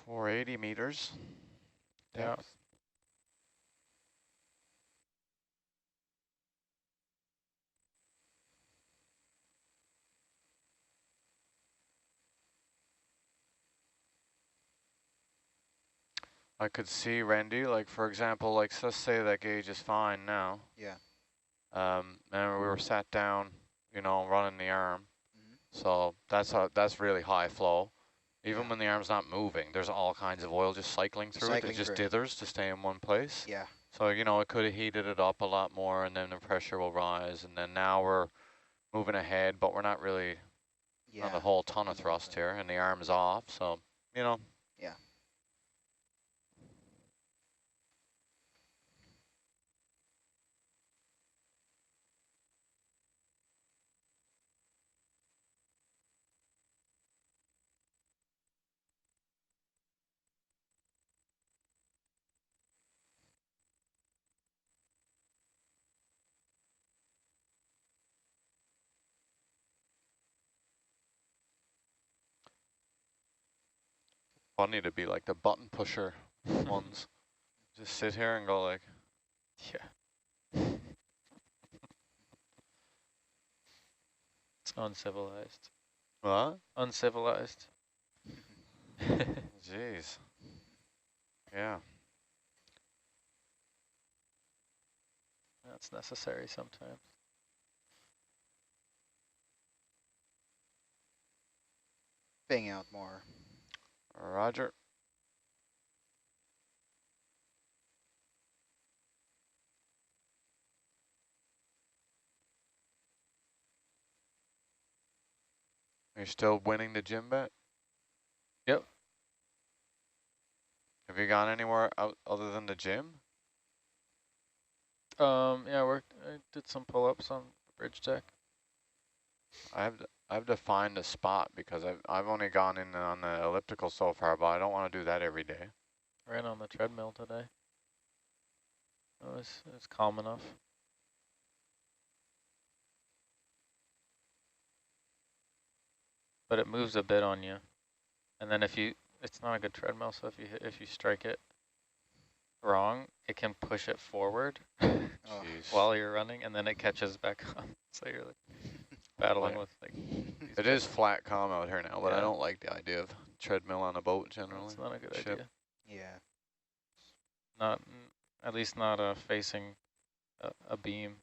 480 meters Yeah. depth. I could see, Randy, like for example, like let's say that gauge is fine now. Yeah. And we were sat down, you know, running the arm. Mm-hmm. So that's really high flow. Even Yeah. when the arm's not moving, there's all kinds of oil just cycling through it. It Cycling just through it. dithers to stay in one place. Yeah. So, you know, it could have heated it up a lot more and then the pressure will rise. And then now we're moving ahead, but we're not really on Yeah. a whole ton of thrust here and the arm's off. So, you know. Yeah. Funny to be like the button pusher ones. Just sit here and go like, Yeah. It's uncivilized. what? Uncivilized. Jeez. Yeah. That's necessary sometimes. Bang out more. Roger. You're still winning the gym bet? Yep. Have you gone anywhere out other than the gym? Yeah, I did some pull-ups on the bridge deck. I've defined a spot because I've only gone in on the elliptical so far, but I don't want to do that every day. Ran on the treadmill today. It was calm enough. But it moves a bit on you. And then it's not a good treadmill, so if you strike it wrong, it can push it forward while you're running, and then it catches back up. So you're like battling with like. It is flat calm out here now, but Yeah. I don't like the idea of treadmill on a boat generally. It's not a good Ship. idea. Yeah. Not, at least not facing a beam.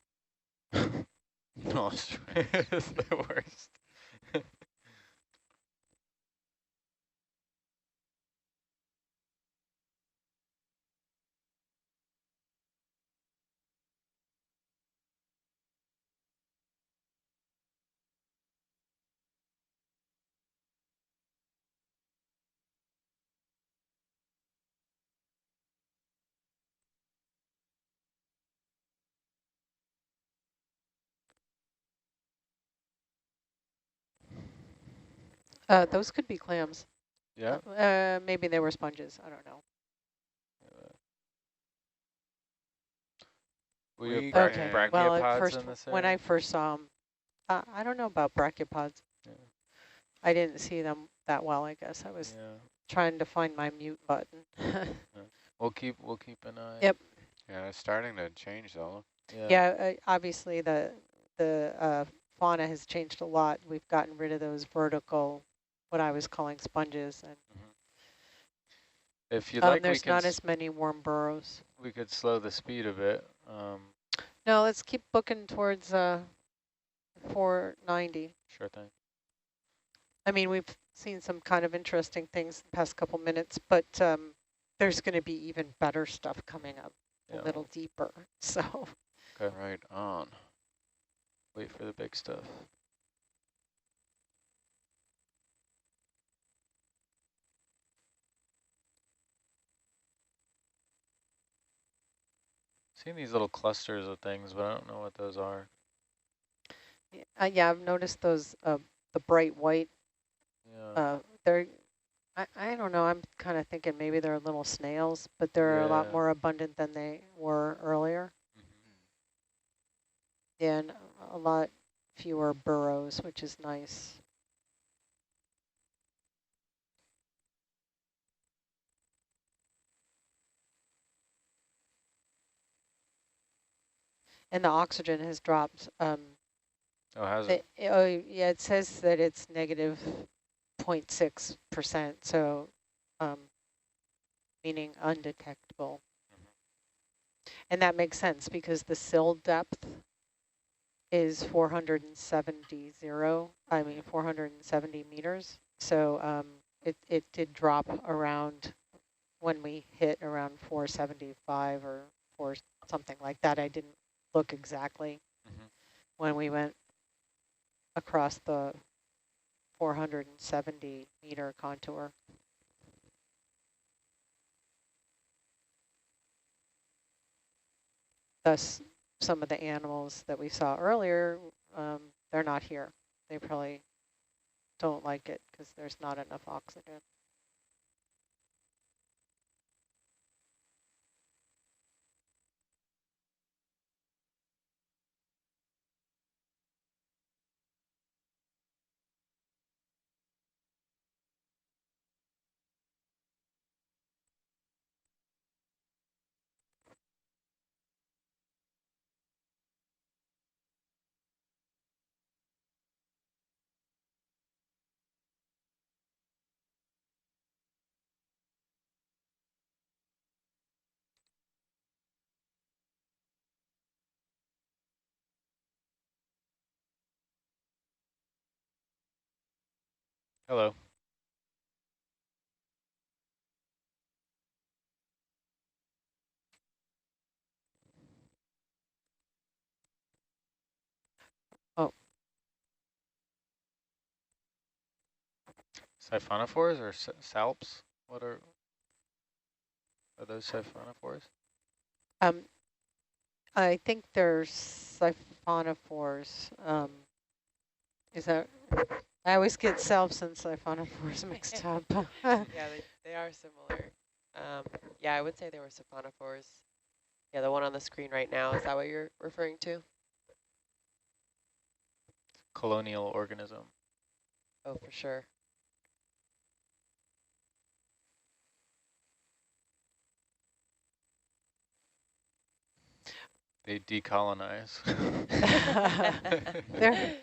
No, it's right. It's the worst. Those could be clams. Yeah. Maybe they were sponges. I don't know. We Well, brachiopods in this area? when I first saw them, I don't know about brachiopods. Yeah. I didn't see them that well, I guess. I was trying to find my mute button. Yeah. We'll keep an eye. Yep. Yeah, it's starting to change though. Yeah, obviously the fauna has changed a lot. We've gotten rid of those vertical, what I was calling sponges, and if you like, there's not as many worm burrows. We could slow the speed a bit. No, let's keep booking towards 490. Sure thing. I mean, we've seen some kind of interesting things the past couple minutes, but there's going to be even better stuff coming up a little deeper. So. Okay. Right on. Wait for the big stuff. Seen these little clusters of things, but I don't know what those are. Yeah, I've noticed those, the bright white. Yeah. I don't know, I'm kind of thinking maybe they're little snails, but they're a lot more abundant than they were earlier. And a lot fewer burrows, which is nice. and the oxygen has dropped. Oh, has it? Oh, yeah, it says that it's negative 0.6%, so meaning undetectable. And that makes sense because the sill depth is 470 meters. So it did drop around when we hit around 475 or 4 something like that. I didn't look exactly when we went across the 470 meter contour. Thus, some of the animals that we saw earlier, they're not here. They probably don't like it because there's not enough oxygen. Hello. Oh. Siphonophores or salps? What are those siphonophores? I think there's siphonophores. Is that? I always get salps and siphonophores mixed up. Yeah, they are similar. Yeah, I would say they were siphonophores. Yeah, the one on the screen right now, is that what you're referring to? Colonial organism. Oh, for sure. They decolonize. They're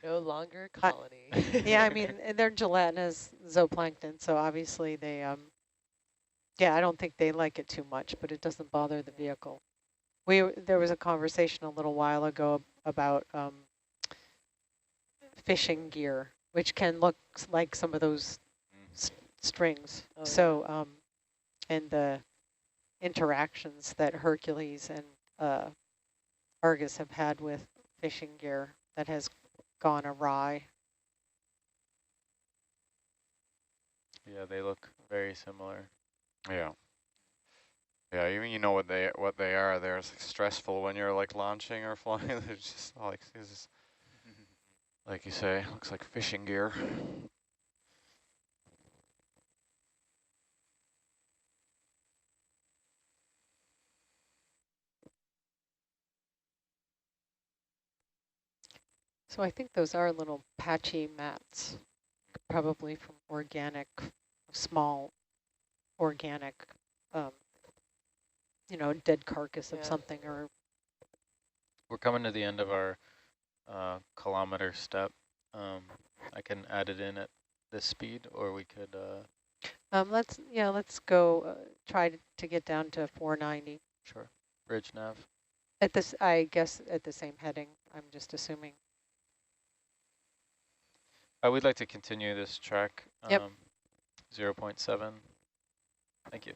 no longer colony. yeah, I mean, they're gelatinous zooplankton, so obviously they, yeah, I don't think they like it too much, but it doesn't bother the vehicle. There was a conversation a little while ago about fishing gear, which can look like some of those strings. Oh, so, yeah. And the interactions that Hercules and Argus have had with fishing gear that has gone awry. Yeah, they look very similar. Yeah. Yeah, even you know what they are. They're stressful when you're like launching or flying. They're just like this is, like you say, looks like fishing gear. So I think those are little patchy mats, probably from organic, small organic, you know, dead carcass of something. Or we're coming to the end of our kilometer step. I can add it in at this speed, or we could. let's go try to get down to 490. Sure. Bridge nav. At this, I guess, at the same heading. I'm just assuming. We'd like to continue this track. Yep. 0.7. Thank you.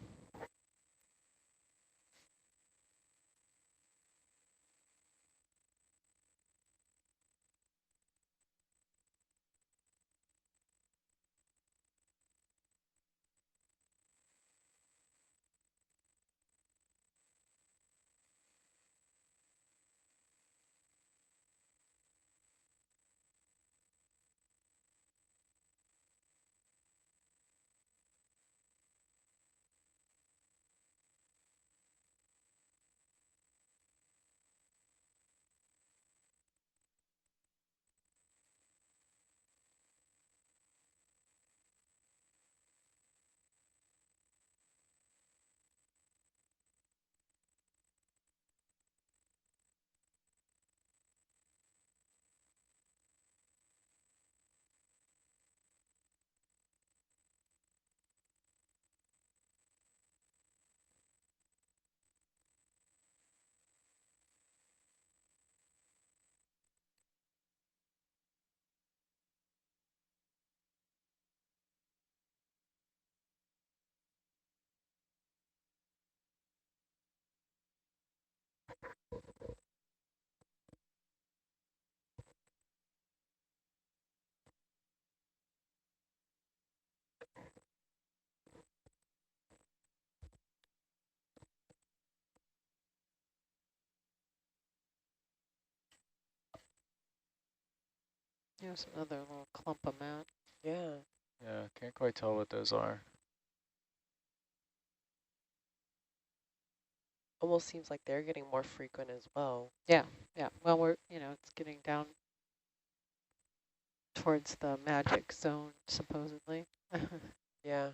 Here's another little clump of mat. Yeah. Yeah, can't quite tell what those are. Almost seems like they're getting more frequent as well. Yeah, yeah. Well, we're, it's getting down towards the magic zone, supposedly. Yeah.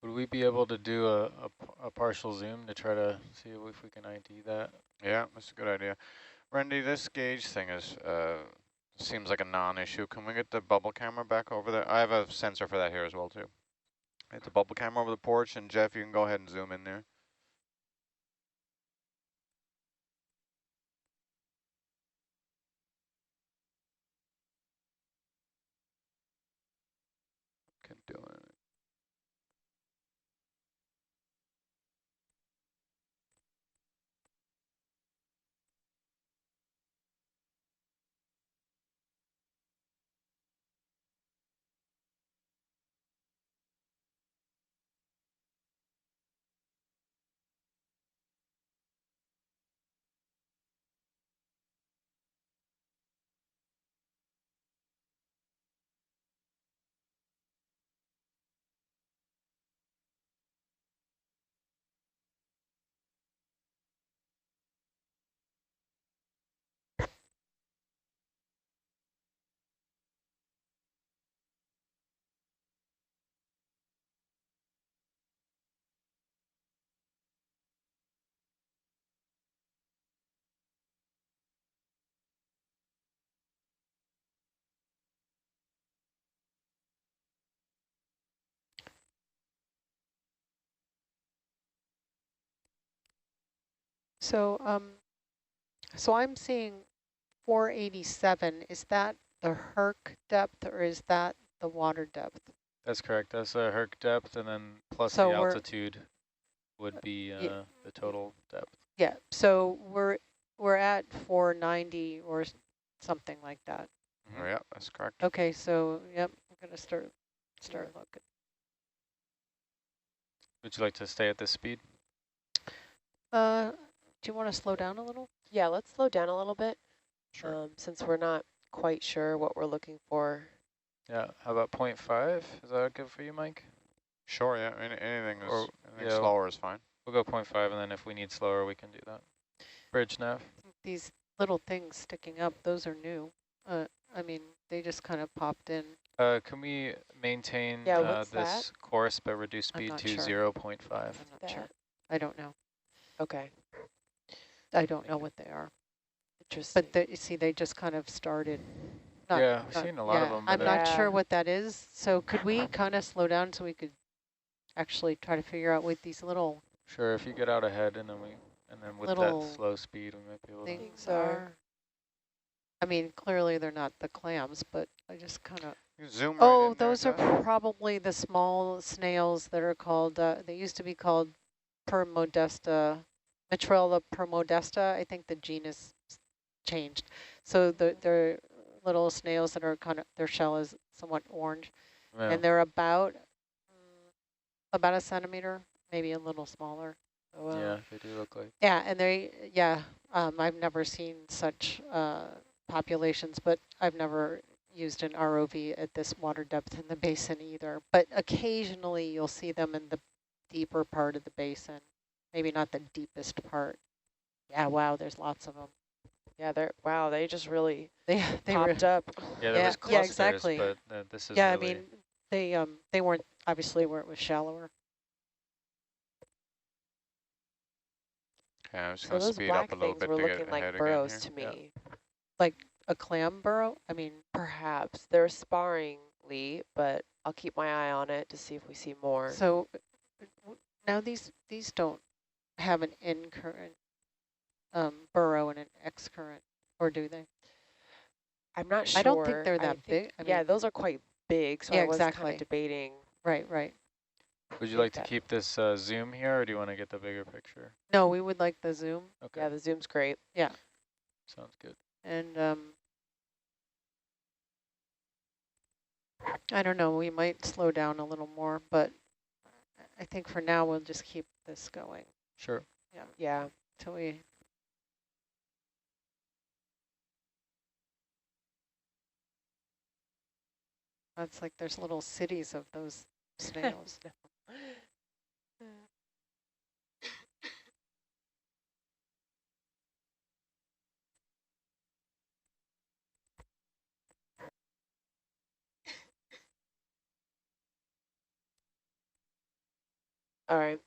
Would we be able to do a partial zoom to try to see if we can ID that? Yeah, that's a good idea. Randy, this gauge thing is seems like a non-issue. Can we get the bubble camera back over there? I have a sensor for that here as well too. It's a bubble camera over the porch, and Jeff, you can go ahead and zoom in there. Can do it. So, so I'm seeing 487. Is that the Herc depth or is that the water depth? That's correct. That's a Herc depth, and then plus So the we're altitude would be the total depth. Yeah, so we're at 490 or something like that. Oh, yeah, that's correct. Okay, so yep, I'm gonna start looking. Would you like to stay at this speed? Do you want to slow down a little? Yeah, let's slow down a little bit. Sure. Since we're not quite sure what we're looking for. Yeah, how about 0.5? Is that good for you, Mike? Sure, yeah, anything yeah, slower is fine. We'll go 0.5, and then if we need slower, we can do that. Bridge nav. These little things sticking up, those are new. I mean, they just kind of popped in. Can we maintain what's this course but reduce speed to sure. 0.5? I'm not sure. I don't know. Okay. I don't know what they are. Interesting. But you see, they just kind of started. Yeah, we've seen a lot of them. I'm not sure what that is. So could we kind of slow down so we could actually try to figure out what these little Sure, if you get out ahead and then with that slow speed, we might be able to. Things are. I mean, clearly they're not the clams, but I just kind of. Zoom right Oh, in there, those are Jeff. probably the small snails that are called. They used to be called Permodesta, Mitrella permodesta. I think the genus changed. So they're little snails that are kind of, their shell is somewhat orange, Yeah. and they're about a centimeter, maybe a little smaller. Oh, wow. Yeah, they do look like. Yeah, and I've never seen such populations, but I've never used an ROV at this water depth in the basin either. But occasionally you'll see them in the deeper part of the basin, maybe not the deepest part. Yeah, wow, there's lots of them. Yeah, they just really they popped up. Yeah, there was clusters, exactly. But this is yeah, really... I mean, they weren't obviously where it was shallower. Okay, I'm just So going to those speed up black a little things bit were to get looking like ahead again burrows here. to me. Like a clam burrow? I mean, Perhaps. They're sparringly, but I'll keep my eye on it to see if we see more. so now these don't have an N current burrow and an X current, or do they? I'm not sure. I don't think they're that big. I yeah, mean, those are quite big, so yeah, I was kind exactly. of debating. Right. Would you Think like to that- keep this zoom here, or do you want to get the bigger picture? No, we would like the zoom. Okay, Yeah, the zoom's great. Yeah, sounds good. and I don't know, we might slow down a little more, but I think for now we'll just keep this going. Sure. Yeah. Till we. That's like there's little cities of those snails. All right.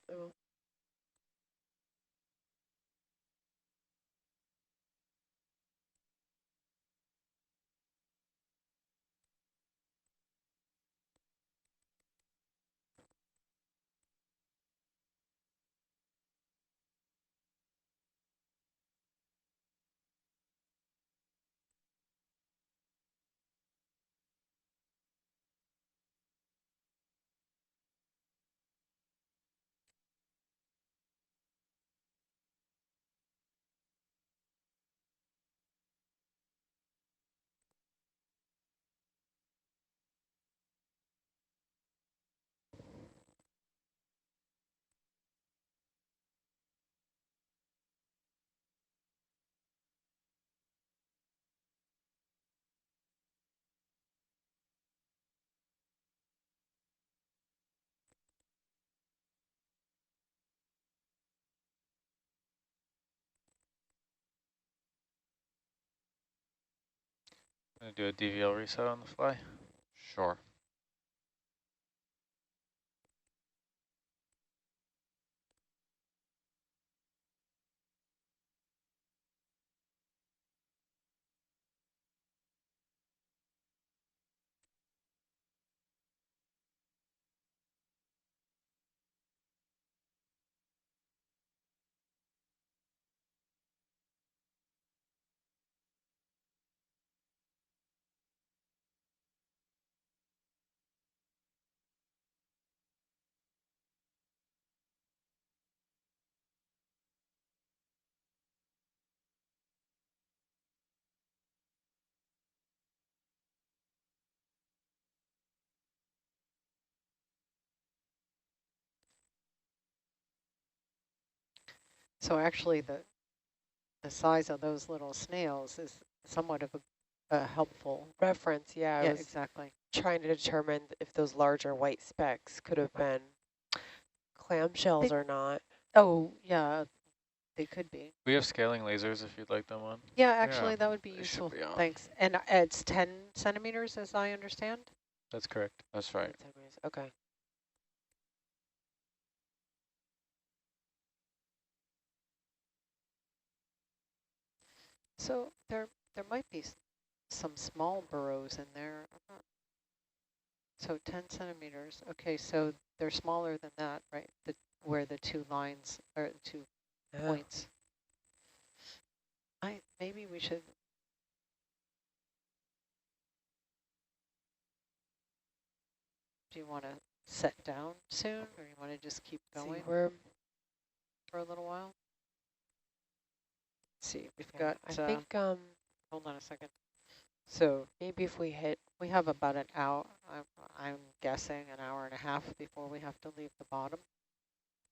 Gonna do a DVL reset on the fly. Sure. So actually the size of those little snails is somewhat of a helpful. Reference, yeah. I Yeah, was exactly. trying to determine if those larger white specks could have been clamshells or not. Oh, yeah, they could be. We have scaling lasers if you'd like them on. Yeah, actually Yeah, that would be they useful. should be on. Thanks. And it's 10 centimeters as I understand. That's correct. That's right. Okay. So there might be some small burrows in there. So 10 centimeters. Okay, so they're smaller than that, right? Where the two lines or two points. Maybe we should. Do you want to set down soon, or you want to just keep going for a little while? Let's see, we've got. I think. Hold on a second. So maybe if we hit. We have about an hour. I'm guessing an hour and a half before we have to leave the bottom.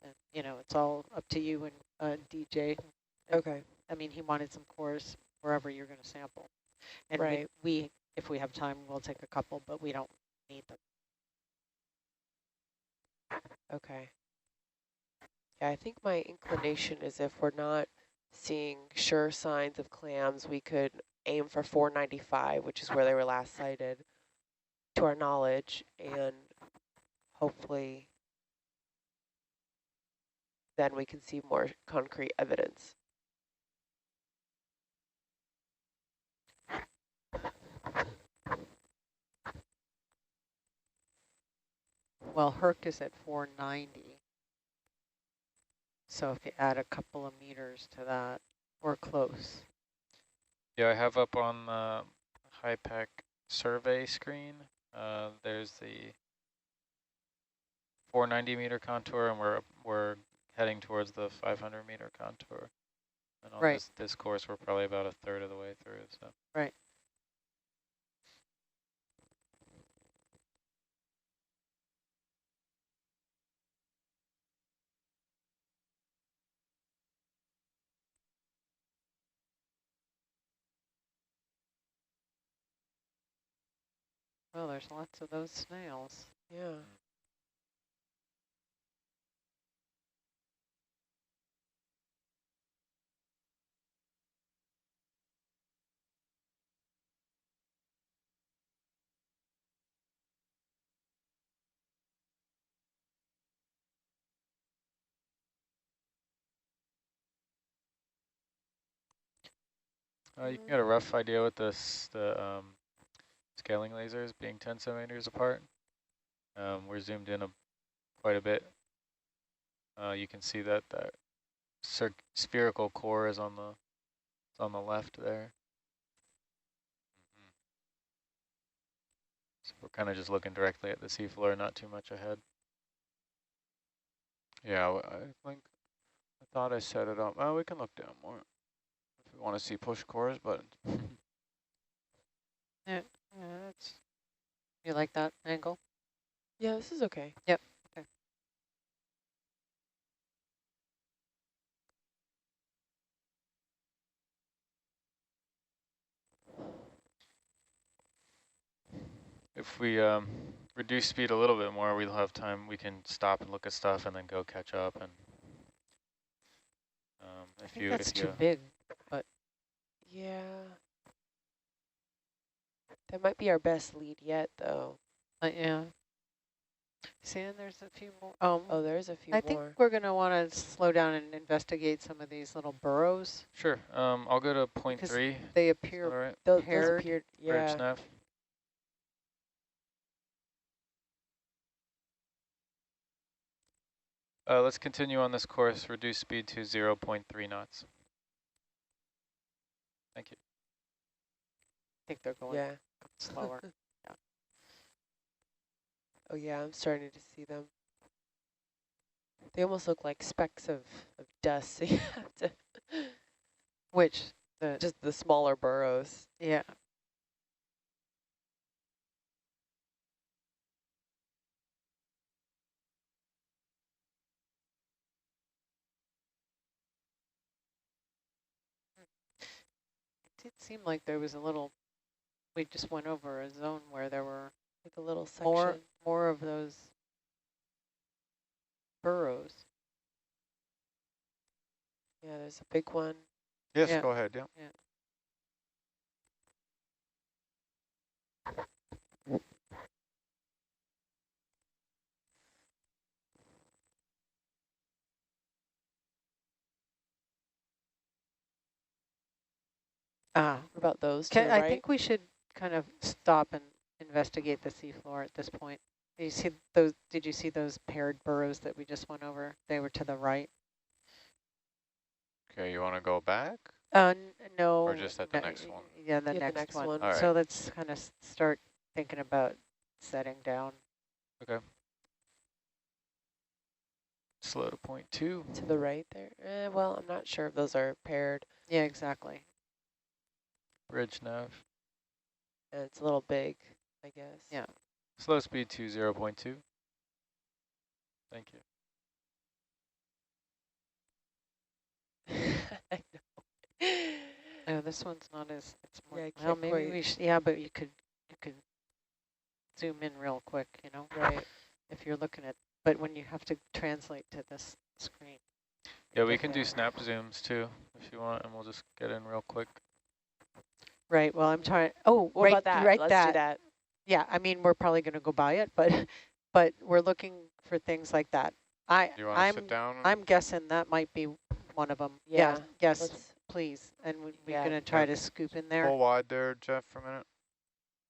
And you know, it's all up to you and DJ. Okay. I mean, he wanted some cores wherever you're going to sample. And right. we, if we have time, we'll take a couple, but we don't need them. Okay. Yeah, I think my inclination is if we're not seeing sure signs of clams, we could aim for 495, which is where they were last sighted, to our knowledge, and hopefully then we can see more concrete evidence. Well, Herc is at 490. So if you add a couple of meters to that, we're close. Yeah, I have up on the HYPACK survey screen, there's the 490 meter contour, and we're heading towards the 500 meter contour. And on Right. this course, we're probably about a third of the way through. So. Right. Well, there's lots of those snails. Yeah. You can get a rough idea with the scaling lasers being 10 centimeters apart. We're zoomed in quite a bit. You can see that that spherical core is on the left there. So we're kind of just looking directly at the seafloor, not too much ahead. Yeah, I thought I set it up. Oh, we can look down more if we want to see push cores, but Yeah, that's. You like that angle? Yeah, this is okay. Yep. Okay. If we reduce speed a little bit more, we'll have time. We can stop and look at stuff and then go catch up. And I think that's too big, but yeah, that might be our best lead yet, though. yeah. See, and there's a few more. Oh, there's a few more. I think we're going to want to slow down and investigate some of these little burrows. Sure. I'll go to 0.3. They appear right? Those paired. appeared, Bridge yeah. nav. Let's continue on this course. Reduce speed to 0.3 knots. Thank you. I think they're going slower. Yeah. Oh yeah, I'm starting to see them. They almost look like specks of dust. So you have to Which? just the smaller burrows. Yeah. It did seem like there was a little, we just went over a zone where there were Like a little section. more of those burrows. Yeah, there's a big one. yes, Yeah. go ahead. Yeah. What about those two, I right? think we should kind of stop and investigate the seafloor at this point. You see those? Did you see those paired burrows that we just went over? They were to the right. Okay, you want to go back? No. Or just at the next one? Yeah, the Yeah, next one. All right. So let's kind of start thinking about setting down. Okay. Slow to 0.2. To the right there. Well, I'm not sure if those are paired. Yeah, exactly. Bridge nav. And it's a little big, I guess. Yeah. Slow speed to 0.2. Thank you. I know. No, this one's not as. It's more. Yeah, I Well, can't maybe quite- we should. Yeah, but you could zoom in real quick. You know, Right. if you're looking at. But when you have to translate to this screen. Yeah, we can do snap zooms too if you want, and we'll just get in real quick. Right. Well, I'm trying. Oh, What right. about that? Right. Let's do that. Yeah. I mean, we're probably going to go by it, but we're looking for things like that. Do you want to sit down? I'm guessing that might be one of them. Yeah. Yes, please. And we're going to try to scoop in there. Pull wide there, Jeff, for a minute.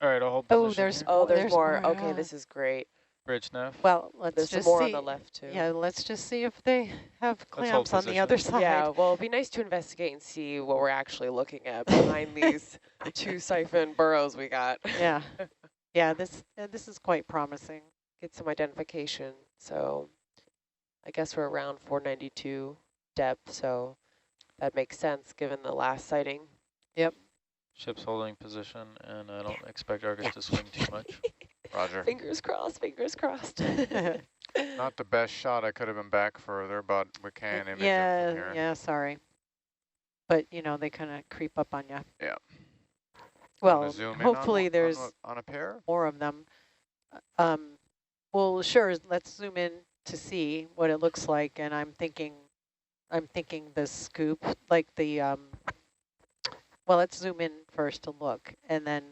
All right, I'll hold Oh, position there's here. Oh, there's more. more. Okay, this is great. Bridge nav. Well, let's There's just some more see. on the left too. Yeah, let's just see if they have hold clamps on the position. other side. Yeah, well, it'd be nice to investigate and see what we're actually looking at behind these two siphon burrows we got. Yeah. Yeah, this is quite promising. Get some identification. So I guess we're around 492 depth, so that makes sense given the last sighting. Yep. Ship's holding position, and I don't expect Argus to swing too much. Roger. Fingers crossed, fingers crossed. Not the best shot. I could have been back further, but we can image them from here. Yeah, sorry. But, you know, they kind of creep up on you. Yeah. Well, Zoom in hopefully there's on a pair. more of them. Well, sure, let's zoom in to see what it looks like. And I'm thinking the scoop, like the, well, let's zoom in first to look. And then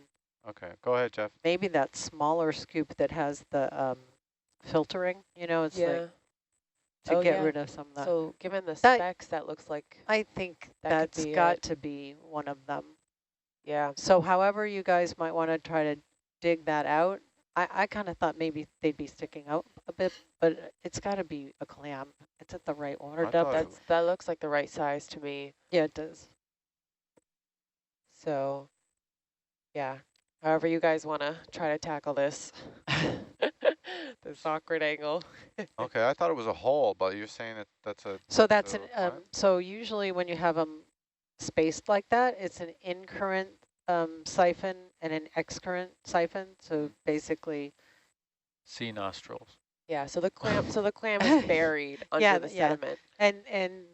Okay, go ahead, Jeff. maybe that smaller scoop that has the filtering, you know, it's like to get rid of some of that. So given the specs, that looks like... I think that that's got to be one of them. Yeah. So however you guys might want to try to dig that out, I kind of thought maybe they'd be sticking out a bit, but it's got to be a clam. It's at the right water depth. That looks like the right size to me. Yeah, it does. So, yeah. However you guys want to try to tackle this. This awkward angle. Okay, I thought it was a hole, but you're saying that's a... So that's an... so usually when you have them spaced like that, it's an in-current siphon and an ex-current siphon. So basically... Sea nostrils. Yeah, so the clam is buried under the sediment. And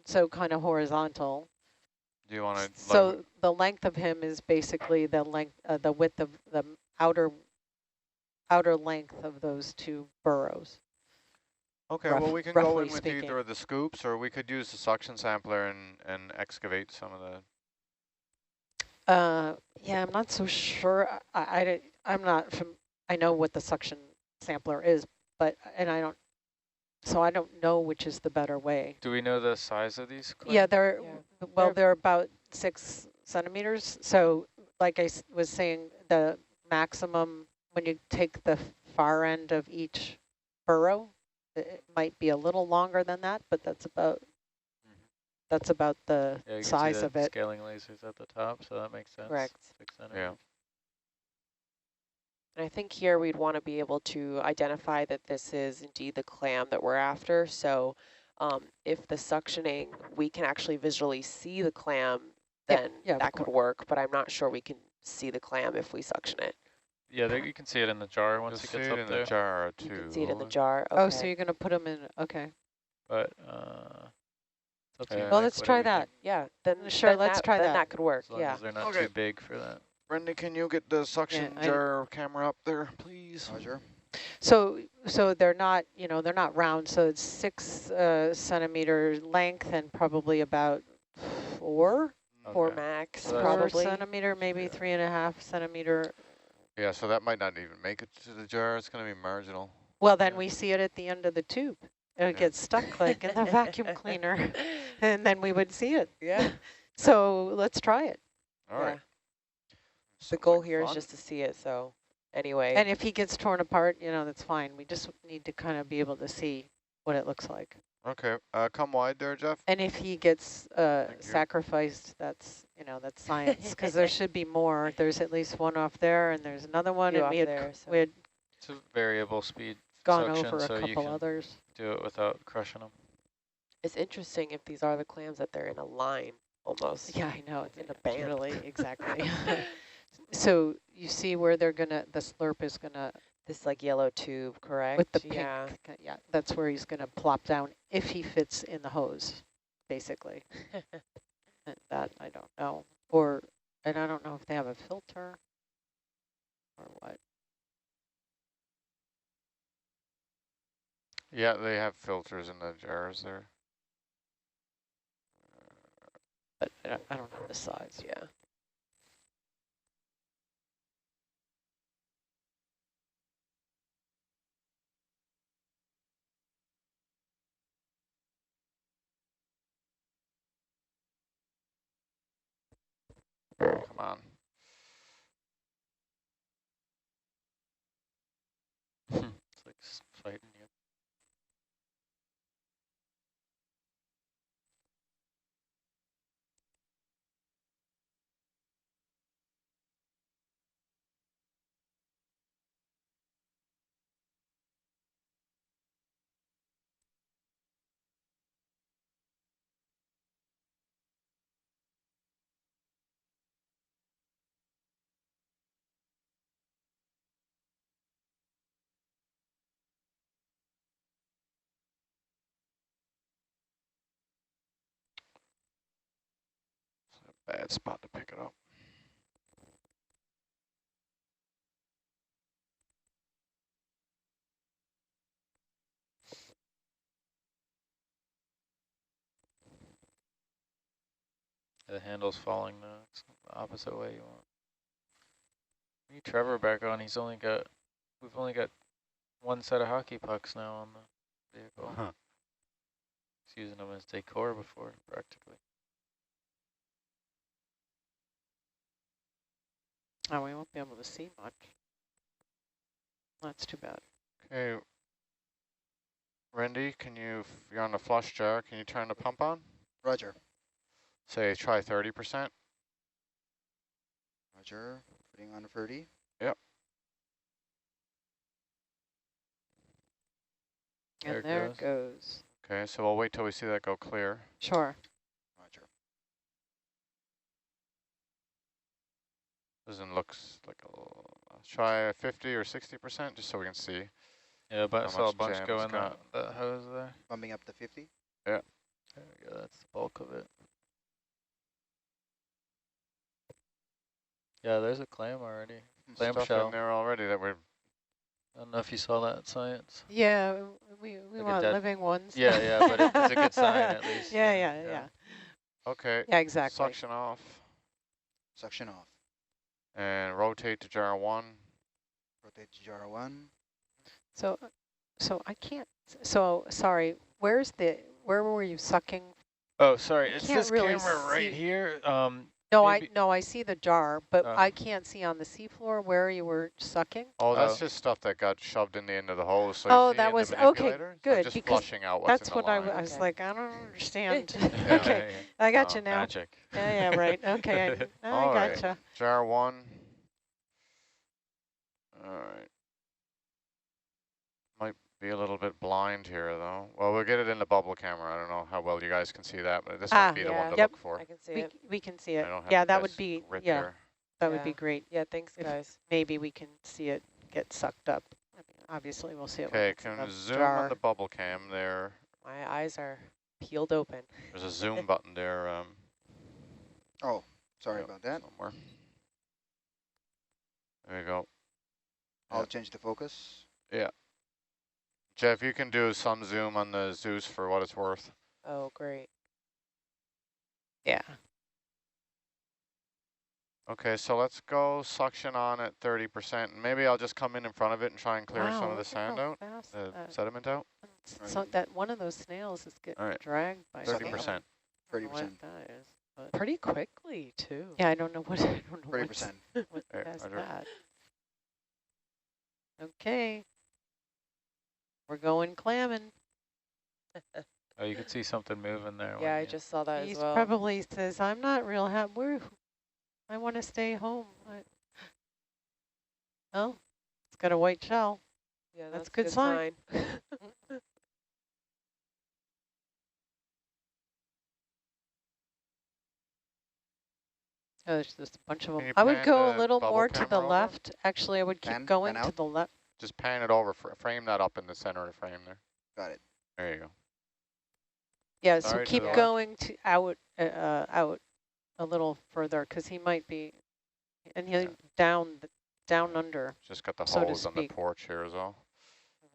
so kind of horizontal. Do you want to... So the length of him is basically the length, the width of the outer length of those two burrows. Okay, well, we can go in with speaking. either of the scoops, or we could use the suction sampler and excavate some of the... Yeah, I'm not so sure. I'm not from... I know what the suction sampler is, but I don't know which is the better way. Do we know the size of these clams? Yeah, they're about 6 centimeters. So like I was saying, the maximum, when you take the far end of each burrow, it might be a little longer than that, but that's about the size of it. Scaling lasers at the top, so that makes sense. Correct. 6 centimeters. Yeah. And I think here we'd want to be able to identify that this is indeed the clam that we're after. So if the suctioning, we can actually visually see the clam, then that could work. But I'm not sure we can see the clam if we suction it. Yeah, you can see it in the jar once it gets up there. in the jar, too. You can see it in the jar. Okay. Oh, so you're going to put them in, okay. But, well, let's try that. Yeah, then sure, let's try that. Then that could work, as long as they're not too big for that. Brendan, can you get the suction jar camera up there, please? Roger. So they're not, they're not round. So it's 6 centimeter length and probably about 4 max, probably. probably. 4 centimeter, maybe 3.5 centimeter. Yeah, so that might not even make it to the jar. It's going to be marginal. Well, then we see it at the end of the tube. It gets stuck like in the vacuum cleaner, and then we would see it. Yeah. So let's try it. All right. The goal here is just to see it, so anyway. And if he gets torn apart, that's fine. We just need to kind of be able to see what it looks like. Okay, come wide there, Jeff. And if he gets sacrificed, that's science, because there should be more. There's at least one off there, and there's another one, and we had it's a variable speed gone suction, over a so couple others. Do it without crushing them. It's interesting if these are the clams that they're in a line almost. Yeah, I know. It's in a band. Really, exactly. So you see where the slurp is gonna, this like yellow tube, correct? with the pink, yeah, that's where he's gonna plop down if he fits in the hose, basically. And that I don't know, and I don't know if they have a filter or what. Yeah, they have filters in the jars there. But I don't know the size. Yeah. Come on. It's like fighting you. Bad spot to pick it up. The handle's falling now. It's the opposite way you want. We need Trevor back on. We've only got one set of hockey pucks now on the vehicle. Huh. He's using them as decor before, practically. Oh, we won't be able to see much. That's too bad. Okay. Randy, you're on the flush jar, can you turn the pump on? Roger. Say try 30%. Roger. Putting on 30. Yep. And there it goes. Okay, so we'll wait till we see that go clear. Sure. Roger. Doesn't look like try 50 or 60% just so we can see. Yeah, but I How saw a much bunch jam go it's in got. that hose there. Bumping up to 50. Yeah. There we go, that's the bulk of it. Yeah, there's a clam already. Clam Stuff shell. in there already that we're... I don't know if you saw that in science. Yeah, we Like a want dead- living ones. Yeah, yeah, but it's a good sign at least. Yeah. Okay, Yeah, exactly. suction off. Suction off. And rotate to jar 1. Rotate to jar 1. So I can't. So sorry. Where were you sucking? Oh, sorry, it's can't this really camera right see. here. No, maybe- I see the jar, but Oh. I can't see on the seafloor where you were sucking. Oh, that's Oh. just stuff that got shoved in the end of the hose. So Oh, you see that in was the okay. manipulator? So Good, just because flushing out what's that's in the what line. I was Okay. like. I don't understand. Yeah, Okay, yeah. I got Oh, you now. Magic. Yeah, right. Okay, I All right. gotcha. Jar 1. All right. Might be a little bit blind here, though. Well, we'll get it in the bubble camera. I don't know how well you guys can see that, but this might be the one to Yeah. look for. I can see We it. we can see it. I don't have Yeah, the that would best be grit yeah. there. That would be Yeah. great. Yeah, thanks, If- guys. Maybe we can see it get sucked up. I mean, obviously we'll see it. when Okay, it's in can the zoom jar. on the bubble cam there. My eyes are peeled open. There's a zoom button there. Oh, sorry yep, about that. somewhere. There you go. I'll Yep. change the focus. Yeah. Jeff, you can do some zoom on the Zeus for what it's worth. Oh, great. Yeah. Okay, so let's go suction on at 30%. And maybe I'll just come in front of it and try and clear some of the look at sand how out, fast the that- sediment out. So that one of those snails is getting All right. dragged by 30%. I don't know what 30%. that is, but Pretty quickly, too. yeah, I don't know what. I don't know 30%. what Hey, does Roger. that. Okay. We're going clamming. Oh, you could see something moving there. Yeah, when I you- just saw that He as well. probably says, I'm not real happy. I want to stay home. Oh, it's got a white shell. Yeah, that's that's good sign. sign. Oh, there's just a bunch of Can them. you I would pan go a the little bubble more to the camera over? left. Actually, I would keep Pan going to out? the left. Just pan it over, frame that up in the center of the frame there. Got it. There you go. Yeah, Sorry so to keep the left. going to out a little further because he might be, and he'll Yeah. down under. Just got the So to hose on the speak. porch here as well.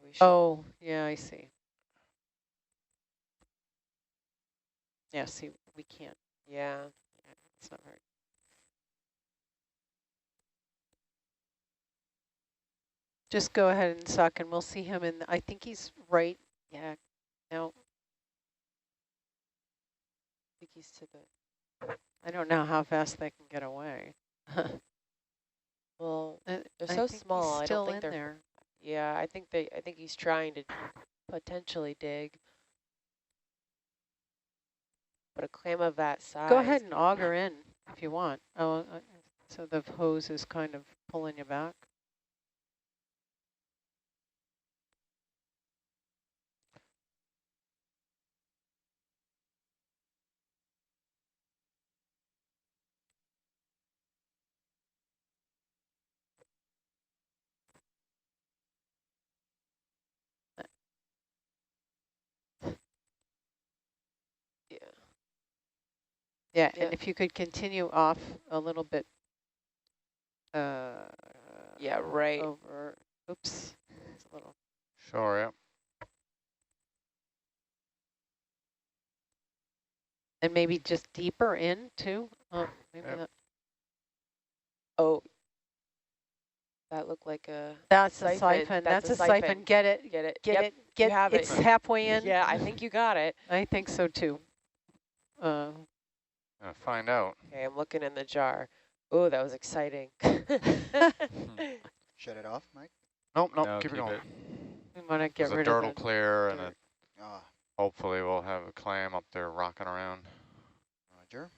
We should- Oh, yeah, I see. Yeah, see, we can't. Yeah. It's not very. Just go ahead and suck, and we'll see him in. I think he's right. Yeah. No. I think he's to the I don't know how fast they can get away. Well, they're I so think small. he's I still don't think in they're. there. Yeah, I think he's trying to potentially dig. But a clam of that size. Go ahead and auger in if you want. Oh, so the hose is kind of pulling you back. Yeah. Yeah, and if you could continue off a little bit. Yeah, right. Over. Oops. It's a little. Sure, yeah. And maybe just deeper in too. Oh, maybe Yep. that. Oh, that looked like a. That's a siphon. That's a siphon. Get it. Get it. Get Yep, it. Get you have it's it. halfway in. Yeah, I think you got it. I think so too. Find out. Okay, I'm looking in the jar. Oh, that was exciting. Shut it off, Mike. Nope, No, keep it going. We want to get rid The of dirt will clear, and dirt. hopefully we'll have a clam up there rocking around. Roger.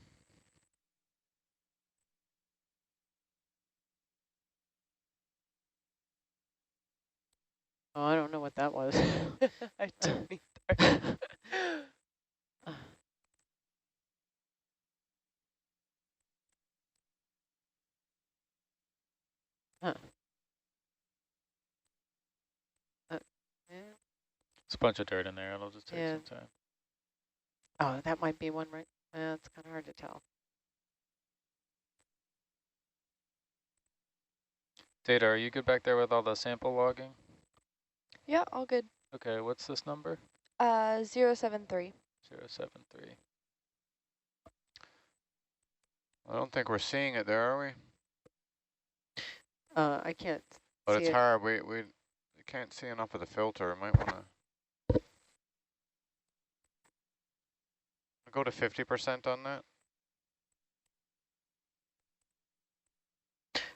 Oh, I don't know what that was. I don't either. Huh. Yeah. It's a bunch of dirt in there. It'll just take some time. Oh, that might be one, right? It's kind of hard to tell. Data, are you good back there with all the sample logging? Yeah, all good. Okay, what's this number? 073. 073. I don't think we're seeing it there, are we? I can't But see it's it. hard. We can't see enough of the filter. We might want to go to 50% on that.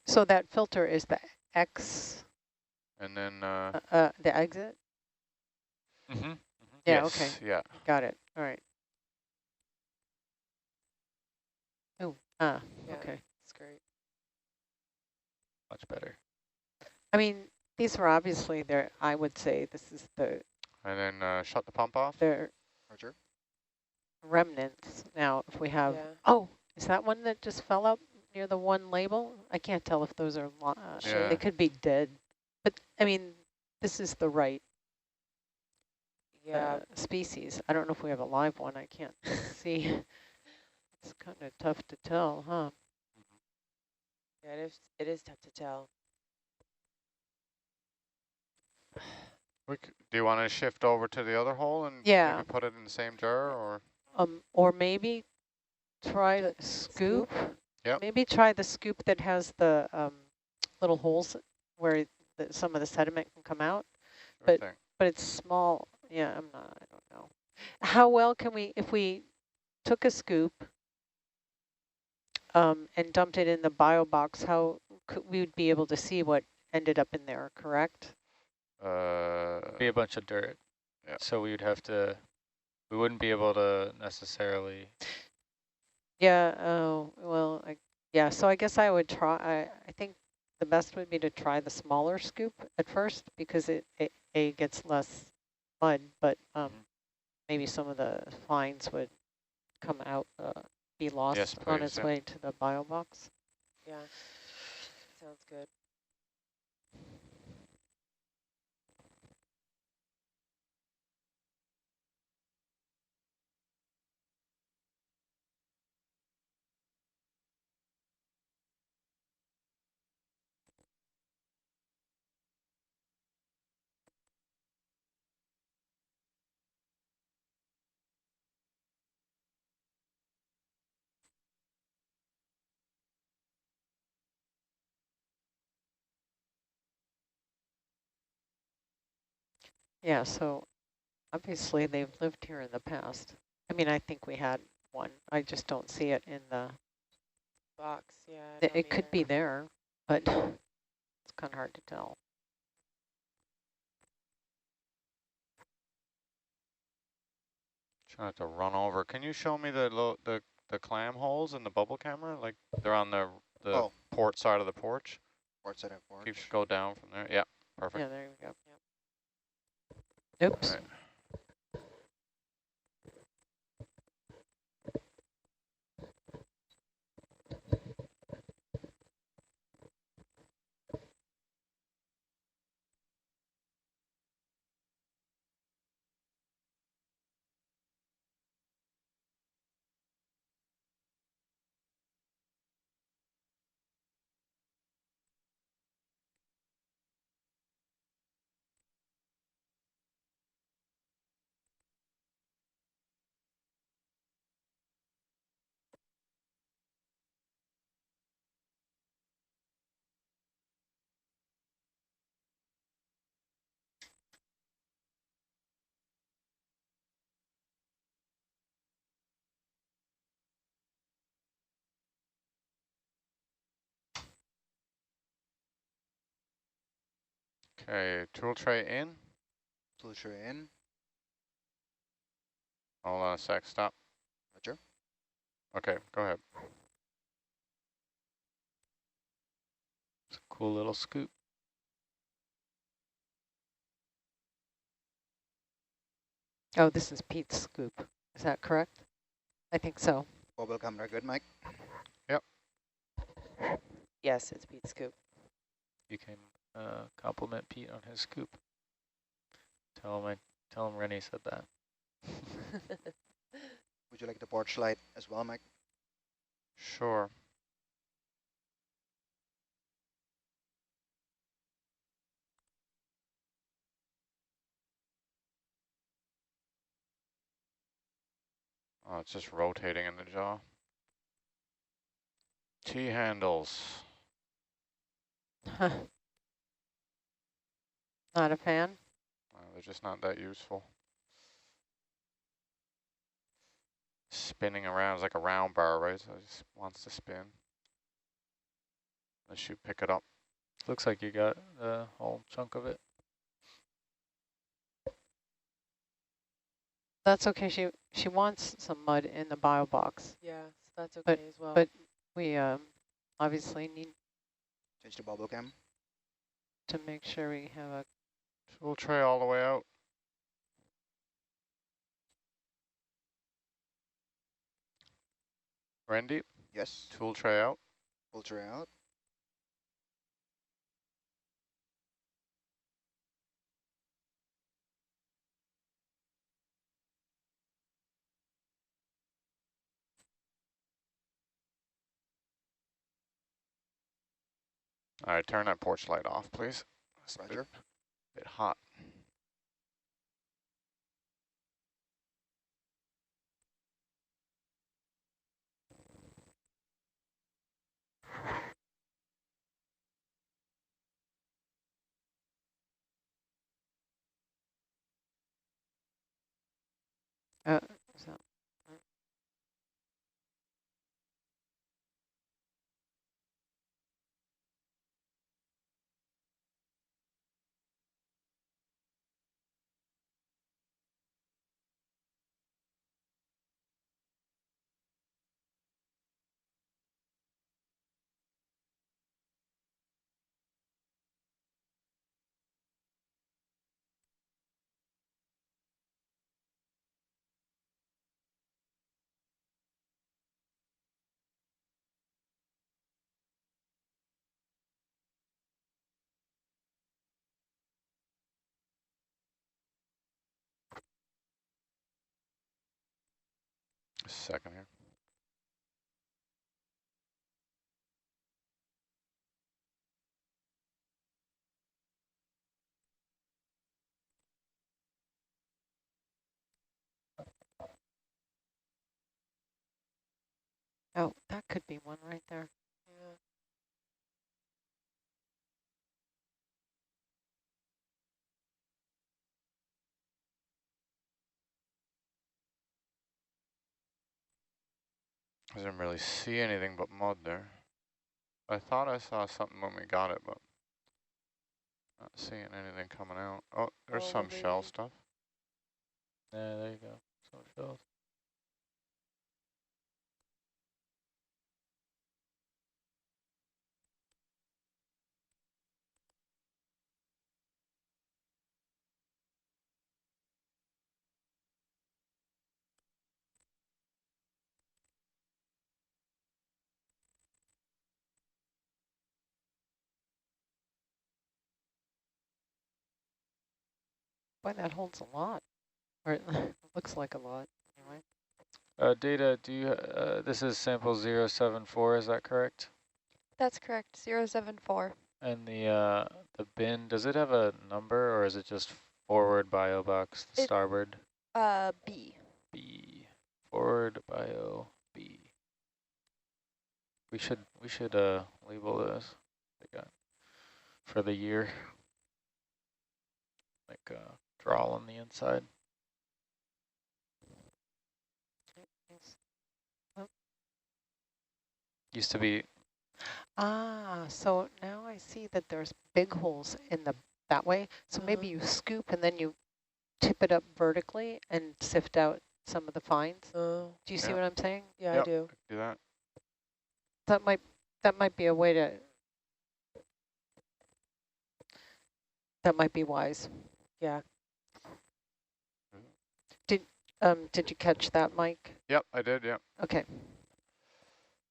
So that filter is the X, And then the exit? Mm-hmm. Yeah, yes, okay. Yeah. Got it. All right. Oh, Yeah, okay. that's great. Much better. I mean, these were obviously there. I would say this is the. And then shut the pump off. They're Roger. remnants. Now, if we have. Yeah. Oh, is that one that just fell out near the one label? I can't tell if those are. Yeah. They could be dead. But I mean, this is the right. Yeah. Species. I don't know if we have a live one. I can't see. It's kind of tough to tell, huh? Yeah, it is tough to tell. Do you want to shift over to the other hole and Yeah. maybe put it in the same jar, Or maybe try the scoop. Yep. Maybe try the scoop that has the little holes where some of the sediment can come out. Sure But thing. but it's small. Yeah, I don't know. How well can we, if we took a scoop and dumped it in the bio box, how we would be able to see what ended up in there, correct? Be a bunch of dirt. Yeah. So we wouldn't be able to necessarily. Yeah, oh, well, yeah, so I guess I would try, I think the best would be to try the smaller scoop at first because it gets less mud, but maybe some of the fines would come out, be lost Yes, on please, its yeah. way to the bio box. Yeah. Sounds good. Yeah, so obviously they've lived here in the past. I mean, I think we had one. I just don't see it in the, Box, yeah. I don't it could be either. there, but it's kind of hard to tell. Trying to run over. Can you show me the clam holes in the bubble camera? Like they're on the port side of the porch. Port side of Can you porch. go down from there? Yeah, perfect. Yeah, there we go. Yep. Oops. Right. Okay, tool tray in. Tool tray in. Hold on a sec, stop. Roger. Okay, go ahead. It's a cool little scoop. Oh, this is Pete's scoop. Is that correct? I think so. Bubble camera good, Mike? Yep. Yes, it's Pete's scoop. You can compliment Pete on his scoop. Tell him Rennie said that. Would you like the porch light as well, Mike? Sure. Oh, it's just rotating in the jaw. T-handles. Not a fan? They're just not that useful. Spinning around is like a round bar, right? So it just wants to spin. Unless you pick it up. Looks like you got a whole chunk of it. That's okay. She wants some mud in the bio box. Yeah, so that's okay as well. But we obviously need Change the bubble cam. to make sure we have a... Tool tray all the way out. Randy, Yes. tool tray out. Tool tray out. All right, turn that porch light off, please. It's Roger. a bit hot. So, A second here. oh, that could be one right there. Yeah. I didn't really see anything but mud there. I thought I saw something when we got it, but not seeing anything coming out. Oh, there's some shell Probably. stuff. Yeah, there you go. Some shells. Boy, that holds a lot. Or it looks like a lot, anyway. Data, do you, this is sample 074, is that correct? That's correct. 074. And the bin, does it have a number or is it just forward bio box, It- starboard? B. B, forward bio B. We should label this. They got for the year, like a drawl on the inside. Yes. Oh. Used to be. Ah, so now I see that there's big holes in that way. So maybe you scoop and then you tip it up vertically and sift out some of the fines. Oh, Do you see Yeah. what I'm saying? yeah, Yep. I do. Do that. That might be a way to. That might be wise. Yeah. Did you catch that, Mike? Yep, I did. Yep. Okay.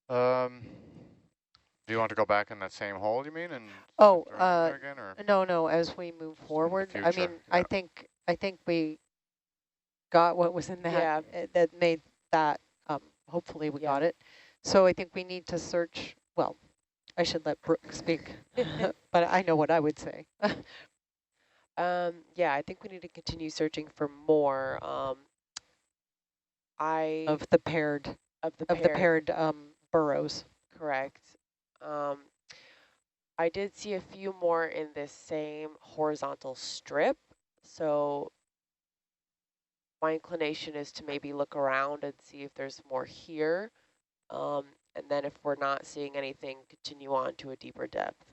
Do you want to go back in that same hole, you mean, and Oh, sift around there again, or no. As we move forward, I future, mean, yeah. I think we got what was in that. Yeah. That made that. Hopefully, we got it. So I think we need to search. Well, I should let Brooke speak, but I know what I would say. Yeah, I think we need to continue searching for more. Of the paired burrows. Correct. I did see a few more in this same horizontal strip, so my inclination is to maybe look around and see if there's more here, and then if we're not seeing anything, continue on to a deeper depth.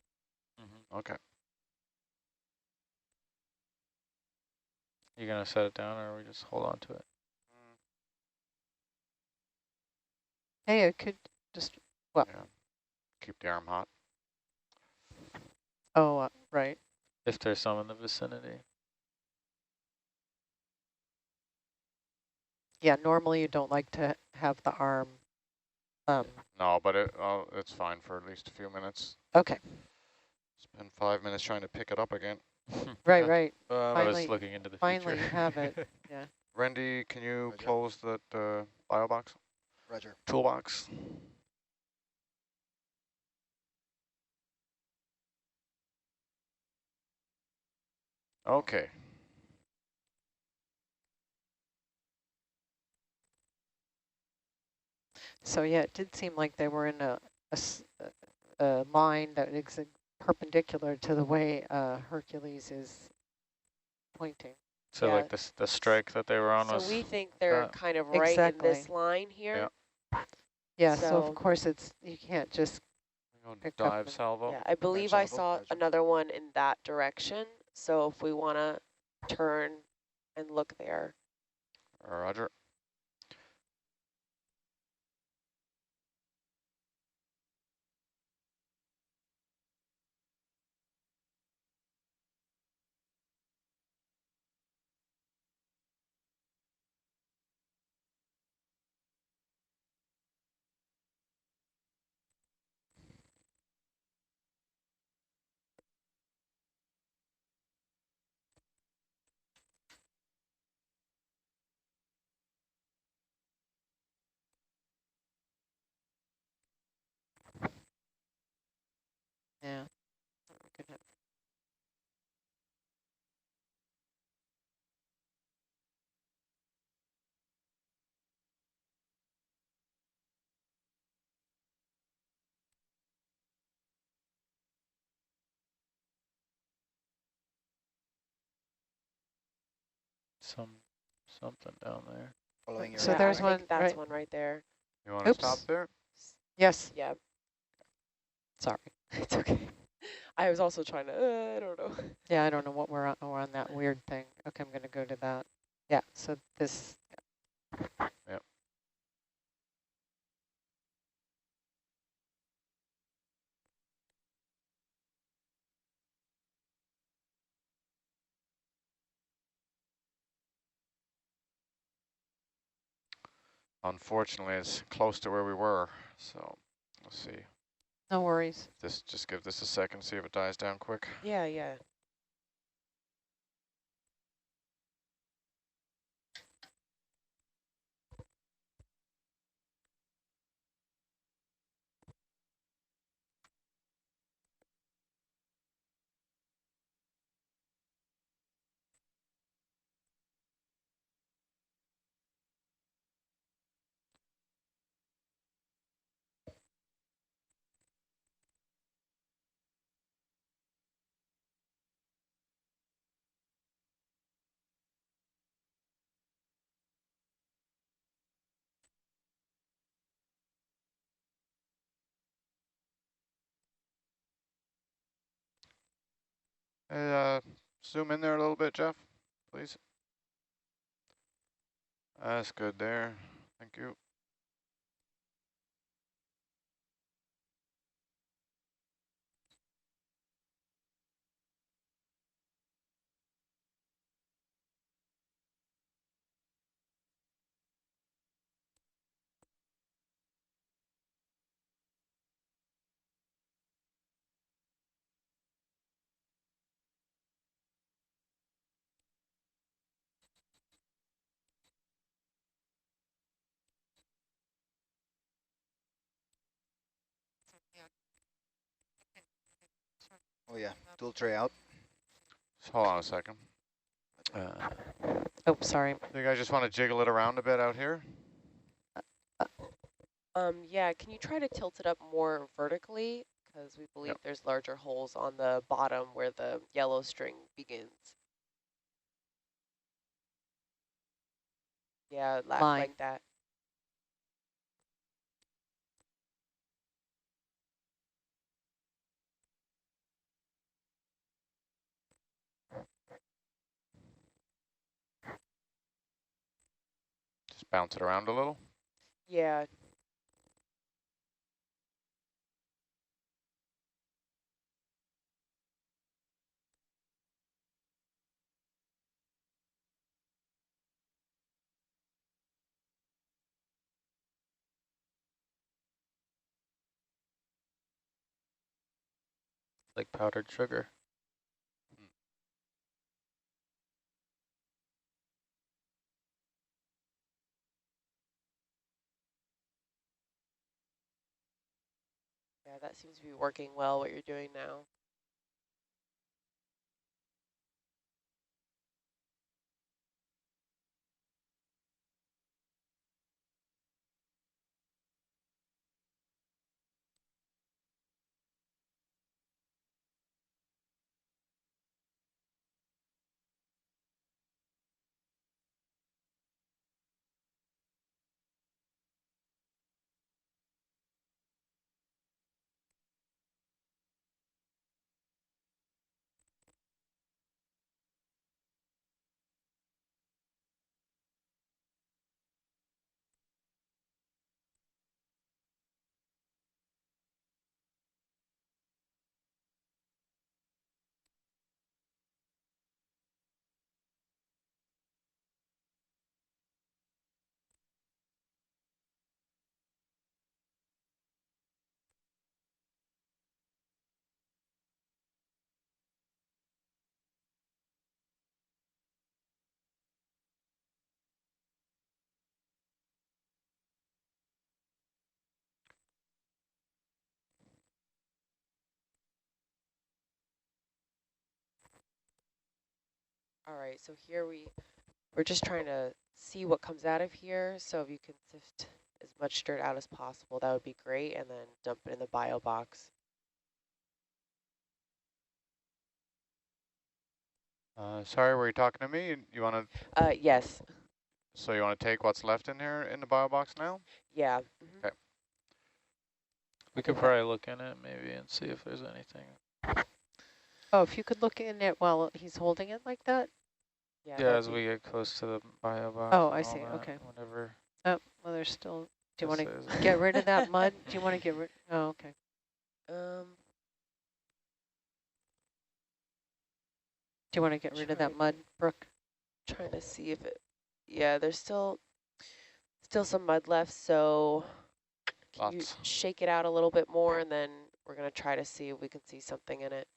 Okay. You gonna set it down or we just hold on to it? Hey, I could just. Well. Yeah. Keep the arm hot. Oh, right. If there's some in the vicinity. Yeah, normally you don't like to have the arm. No, but it's fine for at least a few minutes. Okay. Spend 5 minutes trying to pick it up again. Right. I was looking into the finally future. You have it. Yeah. Randy, can you Roger. close that bio box? Roger. Toolbox. Okay. So yeah, it did seem like they were in a line that is perpendicular to the way Hercules is pointing. So Yeah. like the strike that they were on So was we think they're that. kind of right in this Exactly. line here. Yeah, so So- of course you can't just pick up Dive and- salvo. Yeah, I believe I salvo, saw roger. another one in that direction. So if we want to turn and look there. Roger. Yeah. Good enough. something down there. Following your So Yeah, there's I one think that's right- one right there. You want to stop Oops. there? Yes. Yeah, Sorry. it's okay. I was also trying to, I don't know. Yeah, I don't know what we're on that weird thing. Okay, I'm going to go to that. Yeah, so this, Yep. Unfortunately, it's close to where we were, so let's see. no worries. Just give this a second, see if it dies down quick. Yeah, yeah. Hey, zoom in there a little bit, Jeff, please. That's good there. Thank you. Oh yeah, tool tray out. Just hold on a second. Oh, sorry. You guys just want to jiggle it around a bit out here? Yeah, can you try to tilt it up more vertically? Because we believe Yep. there's larger holes on the bottom where the yellow string begins. Yeah, Line. like that. Just bounce it around a little. Yeah, Like powdered sugar. yeah, that seems to be working well, what you're doing now. All right, so here we're just trying to see what comes out of here. So if you can sift as much dirt out as possible, that would be great. And then dump it in the bio box. Sorry, were you talking to me? You want to? Yes. So you want to take what's left in here in the bio box now? Yeah. Okay. We could probably look in it maybe and see if there's anything. Oh, if you could look in it while he's holding it like that? Yeah, Yeah, that'd as be we get close to the bio box. Oh, and I all see. that, Okay. Whenever. Oh, well, there's still, do you want this to is- get rid of that mud? Do you want to get rid? Oh, okay. Do you want to get rid of that mud, Brooke? trying to see if it, yeah, there's still some mud left, so can you Lots. shake it out a little bit more, and then we're going to try to see if we can see something in it.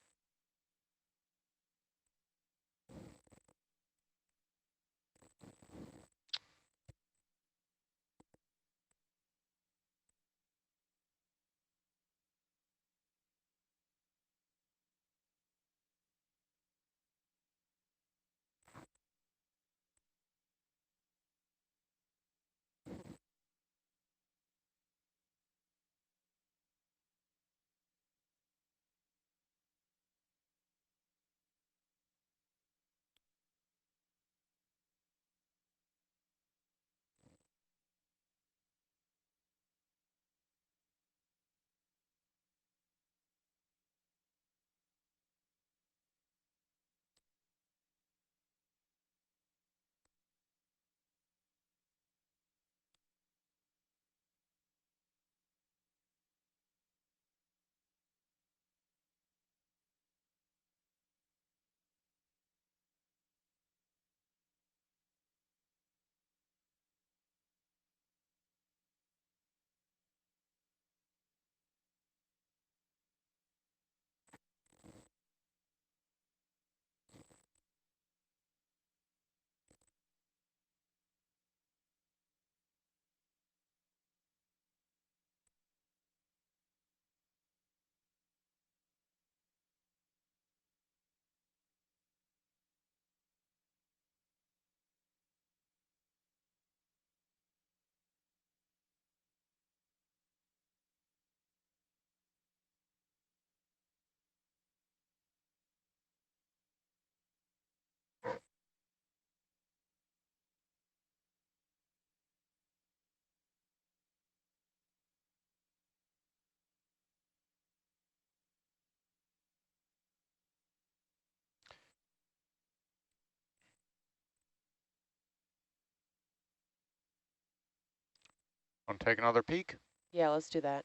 Want to take another peek? Yeah, let's do that.